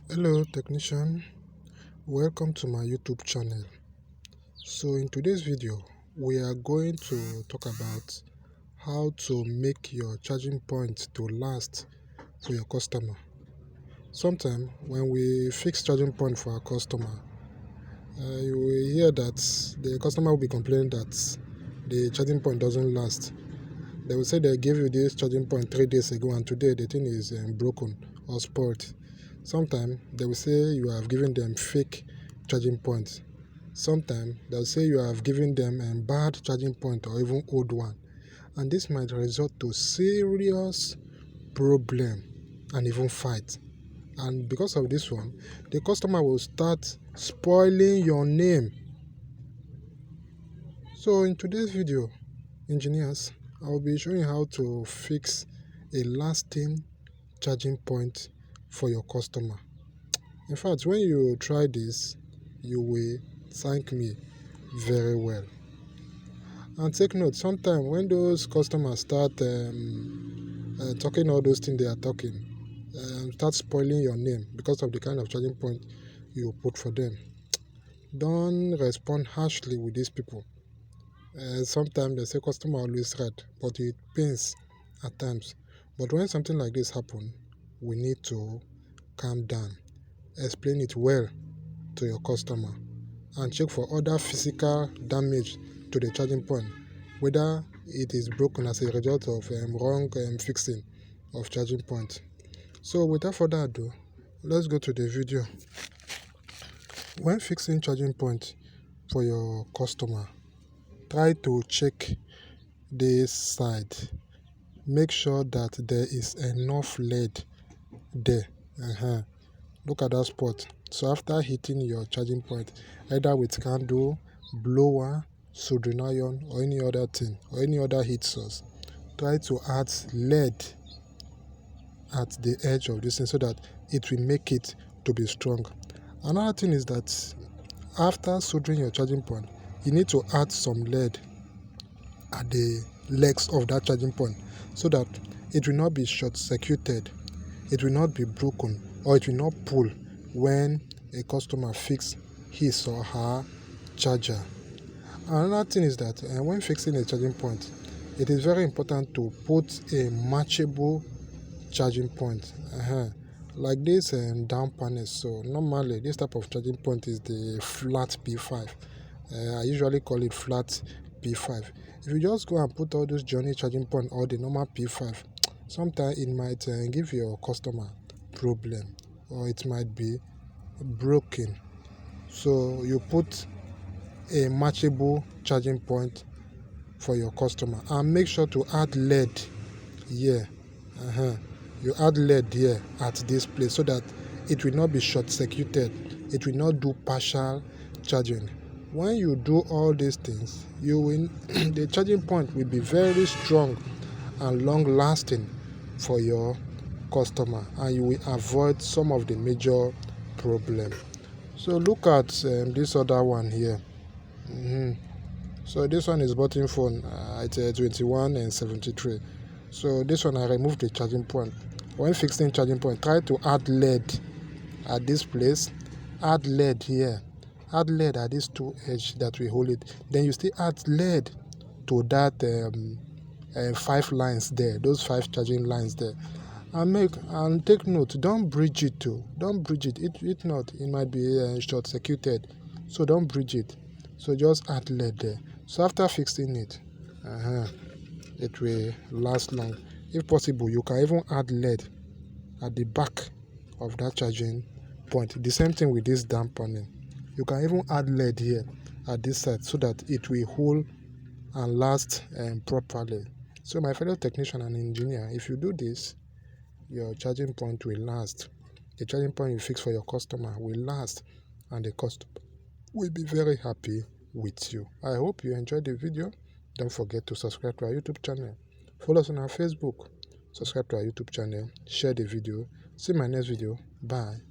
Hello technician, welcome to my YouTube channel. So in today's video we are going to talk about how to make your charging point to last for your customer. Sometimes when we fix charging point for our customer, you will hear that the customer will be complaining that the charging point doesn't last. They will say they gave you this charging point 3 days ago and today the thing is broken or spoiled. Sometimes they will say you have given them fake charging points. Sometimes they'll say you have given them a bad charging point or even old one. And this might result to serious problem and even fight. And because of this one, the customer will start spoiling your name. So in today's video, engineers, I will be showing you how to fix a lasting charging point for your customer. In fact, when you try this, you will thank me very well. And take note, sometimes when those customers start talking all those things they are talking, start spoiling your name because of the kind of charging point you put for them, don't respond harshly with these people. Sometimes they say customer always right, but it pains at times. But when something like this happen, we need to calm down, explain it well to your customer, and check for other physical damage to the charging point, whether it is broken as a result of wrong fixing of charging point. So without further ado, let's go to the video. When fixing charging point for your customer, try to check this side. Make sure that there is enough lead there. Look at that spot. So after hitting your charging point, either with candle, blower, soldering iron, or any other thing, or any other heat source, try to add lead at the edge of this thing so that it will make it to be strong. Another thing is that after soldering your charging point, you need to add some lead at the legs of that charging point so that it will not be short-circuited, it will not be broken, or it will not pull when a customer fix his or her charger. Another thing is that when fixing a charging point, it is very important to put a matchable charging point, like this down panel. So normally this type of charging point is the flat P5. I usually call it flat P5. If you just go and put all those journey charging point or the normal P5, sometimes it might give your customer problem, or it might be broken. So you put a matchable charging point for your customer and make sure to add lead here. You add lead here at this place so that it will not be short-circuited, it will not do partial charging. When you do all these things, you will the charging point will be very strong and long-lasting for your customer, and you will avoid some of the major problems. So look at this other one here. So this one is button phone at 21 and 73. So this one I removed the charging point. When fixing charging point, try to add lead at this place, add lead here, add lead at these two edges that we hold it. Then you still add lead to that 5 lines there, those 5 charging lines there. And take note, don't bridge it too. Don't bridge it. It not, it might be short-circuited. So don't bridge it. So just add lead there. So after fixing it, it will last long. If possible, you can even add lead at the back of that charging point. The same thing with this dampening. You can even add lead here at this side so that it will hold and last properly. So my fellow technician and engineer, if you do this, your charging point will last. The charging point you fix for your customer will last, and the customer will be very happy with you. I hope you enjoyed the video. Don't forget to subscribe to our YouTube channel. Follow us on our Facebook. Subscribe to our YouTube channel. Share the video. See my next video. Bye.